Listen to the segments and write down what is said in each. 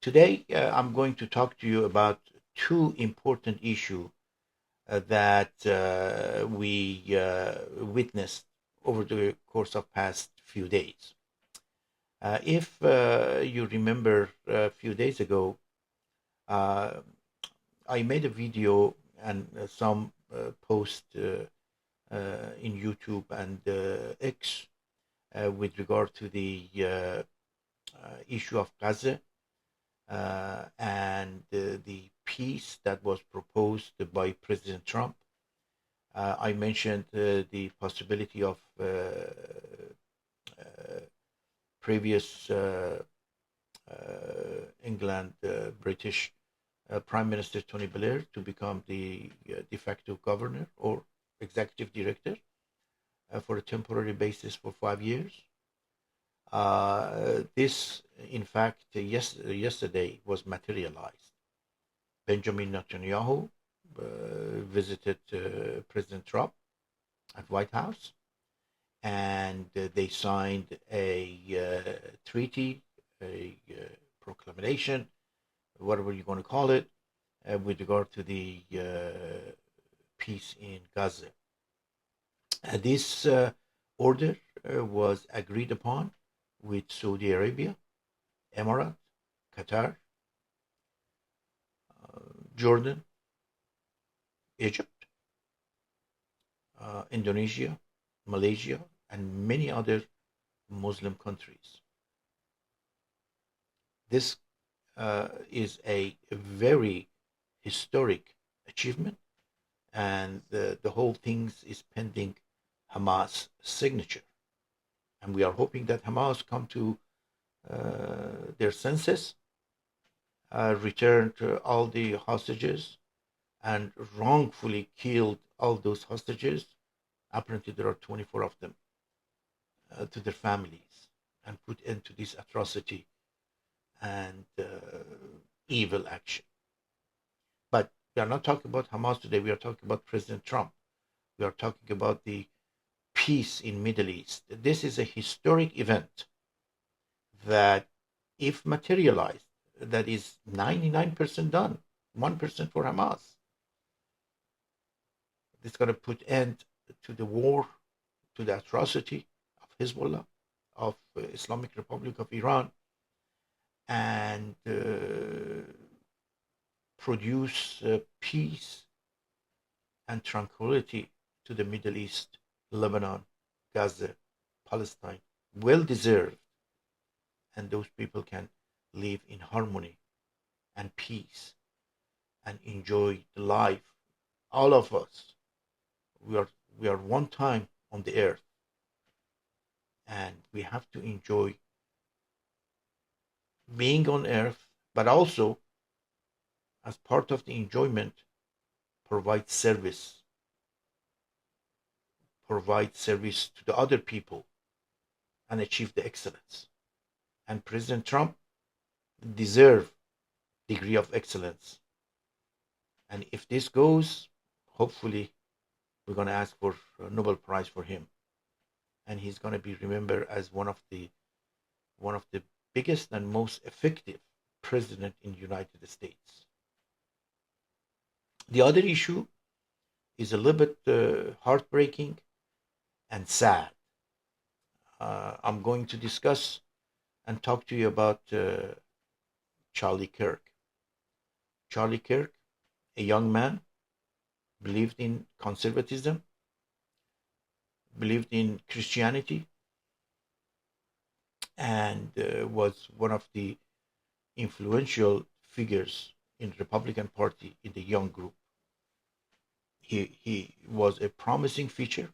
Today, I'm going to talk to you about two important issues that we witnessed over the course of past few days. If you remember a few days ago, uh, I made a video and some post in YouTube and X with regard to the issue of Gaza and the peace that was proposed by President Trump. I mentioned the possibility of previous England British Prime Minister Tony Blair to become the de facto governor or executive director for a temporary basis for 5 years. This, in fact, yesterday was materialized. Benjamin Netanyahu visited President Trump at White House, and they signed a treaty, a proclamation, whatever you're going to call it, with regard to the peace in Gaza. This order was agreed upon with Saudi Arabia, Emirates, Qatar, Jordan, Egypt, Indonesia, Malaysia, and many other Muslim countries. This is a very historic achievement, and the whole thing is pending Hamas signature. And we are hoping that Hamas come to their senses, returned all the hostages, and wrongfully killed all those hostages. Apparently, there are 24 of them, to their families, and put end to this atrocity and evil action. But we are not talking about Hamas today. We are talking about President Trump. We are talking about the peace in Middle East. This is a historic event that, if materialized, that is 99% done, 1% for Hamas. It's going to put end to the war, to the atrocity of Hezbollah, of Islamic Republic of Iran, and produce peace and tranquility to the Middle East, Lebanon, Gaza, Palestine. Well deserved. And those people can live in harmony and peace and enjoy the life. All of us, we are one time on the earth, and we have to enjoy being on earth, but also, as part of the enjoyment, provide service to the other people and achieve the excellence. And President Trump deserves degree of excellence. And if this goes, hopefully we're going to ask for a Nobel Prize for him, and he's going to be remembered as one of the biggest and most effective president in the United States. The other issue is a little bit heartbreaking and sad. I'm going to discuss and talk to you about Charlie Kirk. Charlie Kirk, a young man, believed in conservatism, believed in Christianity, and was one of the influential figures in the Republican Party in the young group. He was a promising feature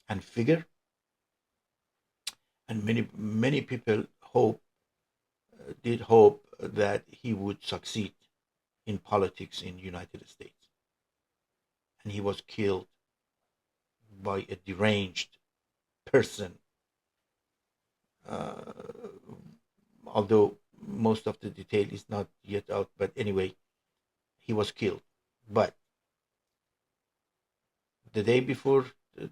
and figure, and many people did hope that he would succeed in politics in the United States. And he was killed by a deranged person, although most of the detail is not yet out. But anyway, he was killed. But the day before,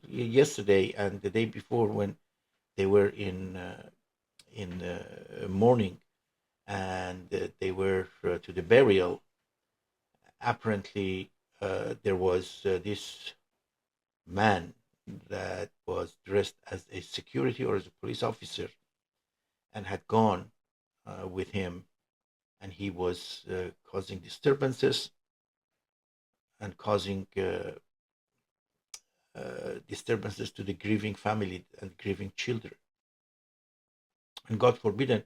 yesterday, and the day before, when they were in mourning, and they were to the burial. Apparently, there was this man that was dressed as a security or as a police officer and had gone with him, and he was causing disturbances and causing disturbances to the grieving family and grieving children. And God forbid,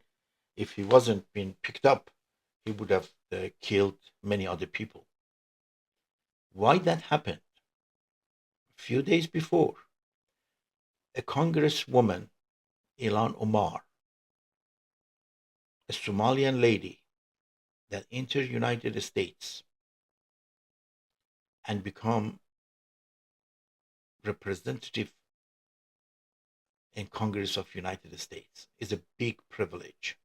if he wasn't being picked up, he would have killed many other people. Why that happened? A few days before, a congresswoman, Ilhan Omar, a Somalian lady that entered United States and become representative in Congress of United States, is a big privilege.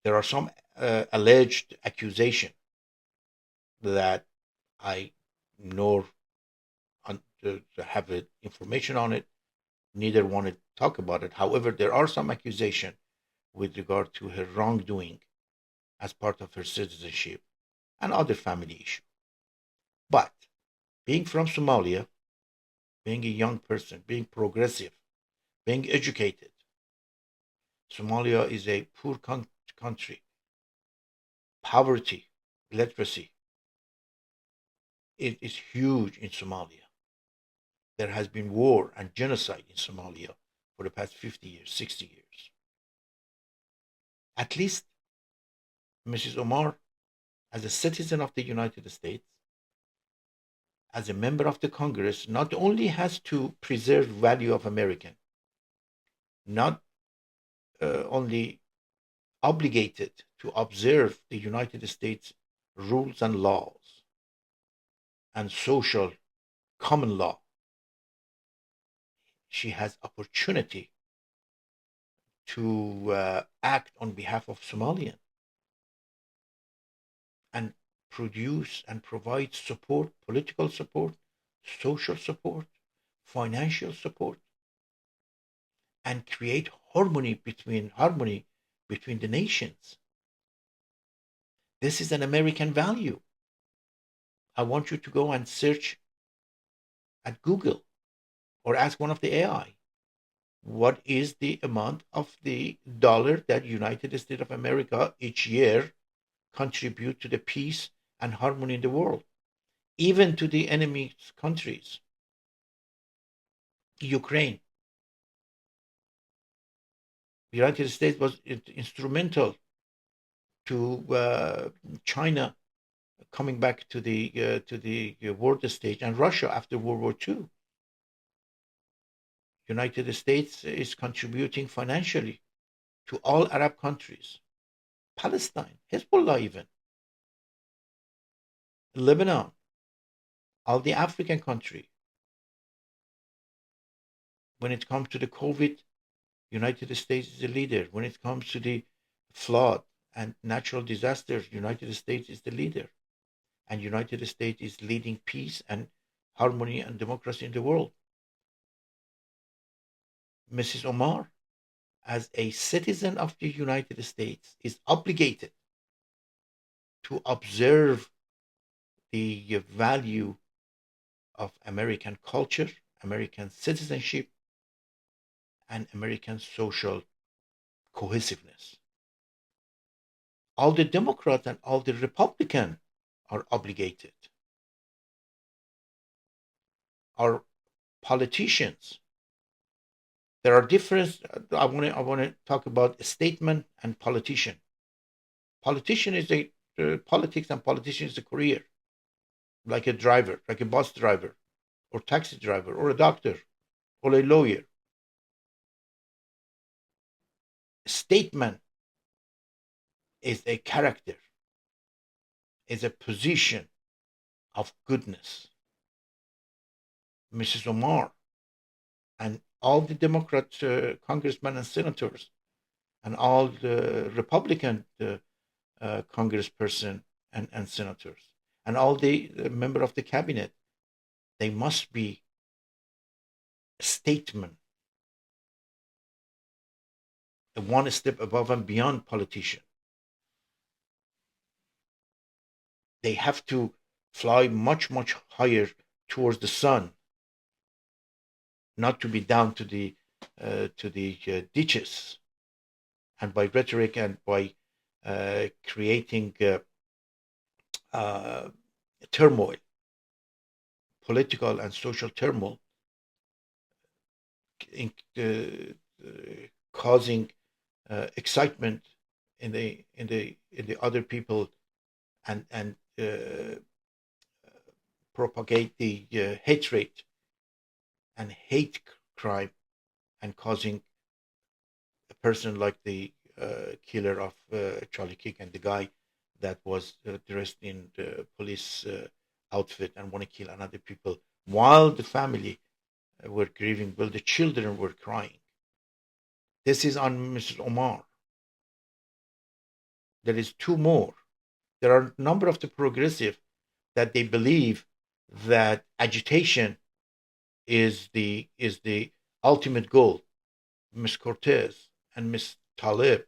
There are some alleged accusation that I nor have information on it, neither want to talk about it. However, there are some accusation with regard to her wrongdoing as part of her citizenship and other family issues. But being from Somalia, being a young person, being progressive, being educated, Somalia is a poor country. Poverty, illiteracy, it is huge in Somalia. There has been war and genocide in Somalia for the past 50 years, 60 years. At least Mrs. Omar, as a citizen of the United States, as a member of the Congress, not only has to preserve value of American, not only obligated to observe the United States rules and laws and social common law, she has opportunity to act on behalf of Somalian and produce and provide support, political support, social support, financial support, and create harmony between the nations. This is an American value. I want you to go and search at Google or ask one of the AI. What is the amount of the dollar that United States of America each year contribute to the peace and harmony in the world, even to the enemy countries? Ukraine. The United States was instrumental to China coming back to the world stage, and Russia after World War II. United States is contributing financially to all Arab countries, Palestine, Hezbollah, even Lebanon, all the African country. When it comes to the COVID, United States is the leader. When it comes to the flood and natural disasters, United States is the leader. And United States is leading peace and harmony and democracy in the world. Mrs. Omar, as a citizen of the United States, is obligated to observe the value of American culture, American citizenship, and American social cohesiveness. All the Democrats and all the Republicans are obligated. Our politicians, there are different. I want to talk about statement and politician. Politician is a politics, and politician is a career, like a driver, like a bus driver, or taxi driver, or a doctor, or a lawyer. Statement is a character, is a position of goodness. Mrs. Omar and all the Democrat congressmen and senators and all the Republican congressperson and senators and all the member of the cabinet, they must be statesmen one step above and beyond politician. They have to fly much, much higher towards the sun, not to be down to the ditches. And by rhetoric and by creating uh, turmoil, political and social turmoil, in, causing excitement in the other people, and propagate the hatred and hate crime, and causing a person like the killer of Charlie Kirk, and the guy that was dressed in the police outfit and want to kill another people while the family were grieving, while the children were crying. This is on Mrs. Omar. There is two more. There are a number of the progressive that they believe that agitation is the ultimate goal. Miss Cortez and Miss Talib,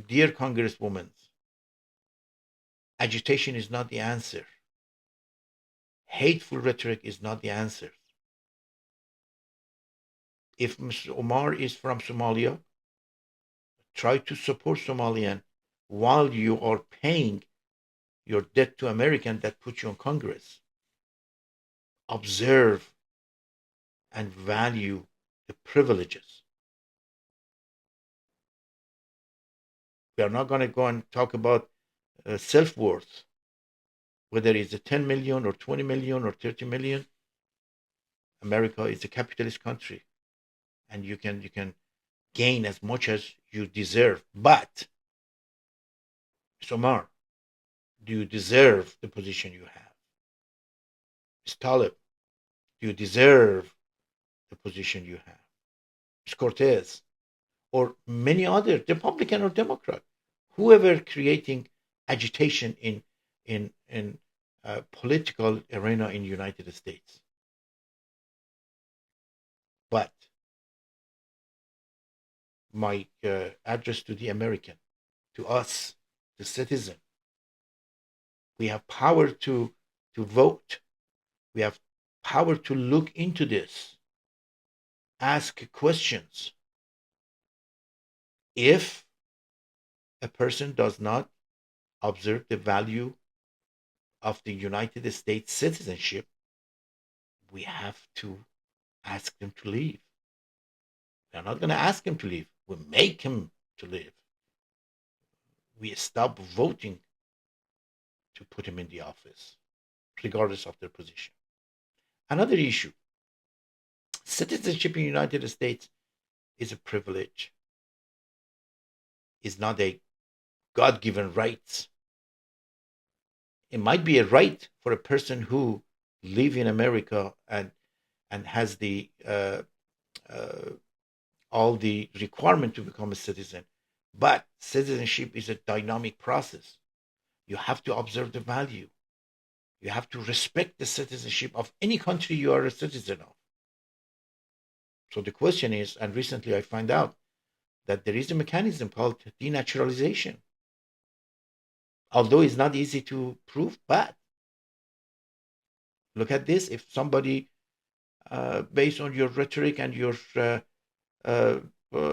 dear Congresswoman, agitation is not the answer. Hateful rhetoric is not the answer. If Mr. Omar is from Somalia, try to support Somalian while you are paying your debt to American that put you on Congress. Observe and value the privileges. We are not going to go and talk about self-worth, whether it's a 10 million or 20 million or 30 million. America is a capitalist country, and you can gain as much as you deserve. But, Mr. Omar, do you deserve the position you have? Ms. Talib, do you deserve the position you have? Ms. Cortez, or many other, Republican or Democrat, whoever creating agitation in political arena in the United States. But my address to the American, to us, the citizen, we have power to vote. We have power to look into this, ask questions. If a person does not observe the value of the United States citizenship, we have to ask them to leave. We're not going to ask him to leave. We make him to leave. We stop voting to put him in the office, regardless of their position. Another issue: citizenship in the United States is a privilege, is not a God-given right. It might be a right for a person who live in America and has the all the requirement to become a citizen. But citizenship is a dynamic process. You have to observe the value. You have to respect the citizenship of any country you are a citizen of. So the question is, and recently I found out that there is a mechanism called denaturalization. Although it's not easy to prove, but look at this. If somebody, based on your rhetoric and your uh,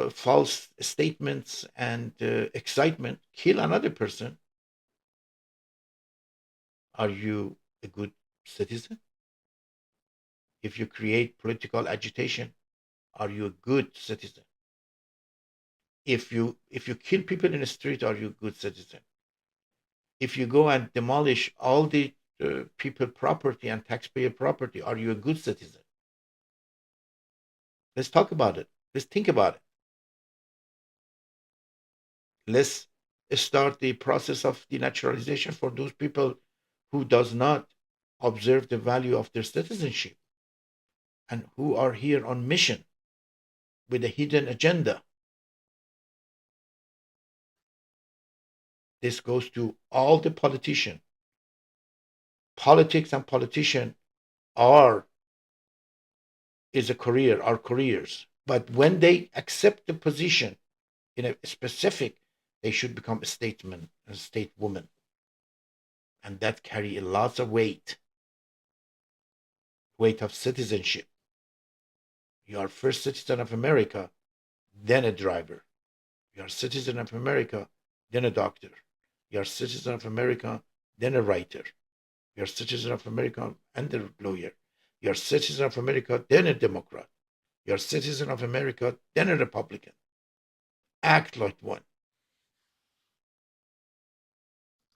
false statements and excitement, kill another person, are you a good citizen? If you create political agitation, are you a good citizen? If you kill people in the street, are you a good citizen? If you go and demolish all the people property and taxpayer property, are you a good citizen? Let's talk about it. Let's think about it. Let's start the process of denaturalization for those people who does not observe the value of their citizenship and who are here on mission with a hidden agenda. This goes to all the politicians. Politics and politician are is a career, are careers. But when they accept the position in a specific, they should become a statesman, a statewoman. And that carry lots of weight of citizenship. You are first citizen of America, then a driver. You are citizen of America, then a doctor. You are citizen of America, then a writer. You are citizen of America and a lawyer. You are citizen of America, then a Democrat. You are citizen of America, then a Republican. Act like one.